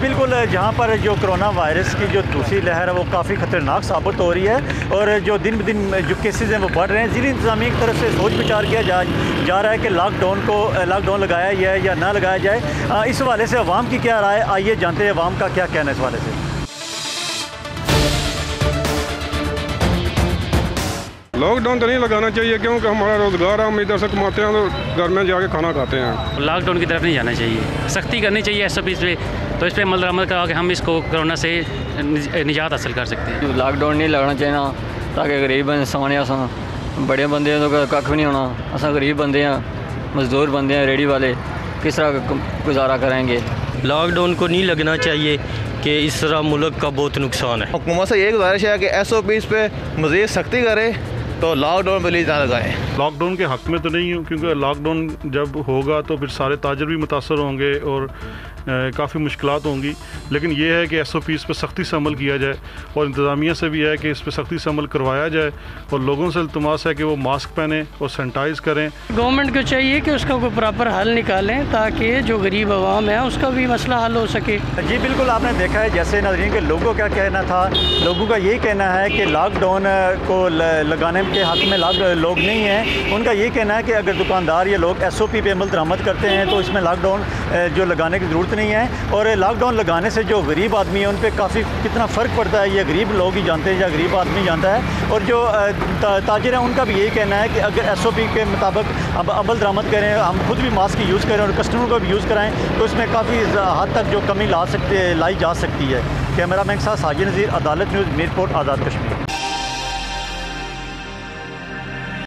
बिल्कुल, जहाँ पर जो कोरोना वायरस की जो दूसरी लहर है वो काफ़ी ख़तरनाक साबित हो रही है और जो दिन ब दिन जो केसेस हैं वो बढ़ रहे हैं। ज़िली इंतज़ामिया की तरफ से सोच विचार किया जा रहा है कि लॉकडाउन लगाया जाए या ना लगाया जाए। इस हवाले से अवाम की क्या राय, आइए जानते हैं अवाम का क्या कहना है इस हवाले से। लॉकडाउन तो नहीं लगाना चाहिए क्योंकि हमारा रोज़गार है, हम इधर से कमाते हैं तो घर में जाके खाना खाते हैं। लॉकडाउन की तरफ नहीं जाना चाहिए, सख्ती करनी चाहिए SOP पे, तो इस पर अमल दरामद करा के हम इसको कोरोना से निजात हासिल कर सकते हैं। लॉकडाउन नहीं लगना चाहिए ना, ताकि गरीब इंसान अस बड़े बंदे तो कख भी नहीं होना। अस गरीब बंदे हैं, मजदूर बंदे हैं, रेहड़ी वाले किस तरह गुजारा करेंगे। लॉकडाउन को नहीं लगना चाहिए कि इस तरह मुल्क का बहुत नुकसान है। हुकूमत से ये गुजारिश है कि SOP पे मज़ीद सख्ती करे तो लॉकडाउन प्लीज़ ना लगाएं। लॉकडाउन के हक़ में तो नहीं हूँ क्योंकि लॉकडाउन जब होगा तो फिर सारे ताजर भी मुतासर होंगे और काफ़ी मुश्किलात होंगी। लेकिन ये है कि SOPs पे सख्ती से अमल किया जाए और इंतज़ामिया से भी है कि इस पर सख्ती से अमल करवाया जाए और लोगों से इल्तमास है कि वो मास्क पहने और सैनिटाइज़ करें। गवर्नमेंट को चाहिए कि उसका कोई प्रॉपर हल निकालें ताकि जो गरीब आवाम है उसका भी मसला हल हो सके। जी बिल्कुल, आपने देखा है जैसे नाज़रीन के लोगों का कहना था, लोगों का यही कहना है कि लॉकडाउन को लगाने के हक़ में लोग नहीं हैं। उनका ये कहना है कि अगर दुकानदार या लोग SOP पे अमल दरामद करते हैं तो इसमें लॉकडाउन जो लगाने की ज़रूरत नहीं है। और लॉकडाउन लगाने से जो गरीब आदमी है उन पर काफ़ी कितना फ़र्क पड़ता है ये गरीब लोग ही जानते हैं या गरीब आदमी जानता है। और जो ताजिर हैं उनका भी यही कहना है कि अगर SOP के मुताबिक अब अमल दरामद करें, हम खुद भी मास्क यूज़ करें और कस्टमर को भी यूज़ कराएँ तो इसमें काफ़ी हद तक जो कमी लाई जा सकती है। कैमरा मैन के साथ साजिद नज़ीर, अदालत न्यूज़, मीरपुर, आज़ाद कश्मीर।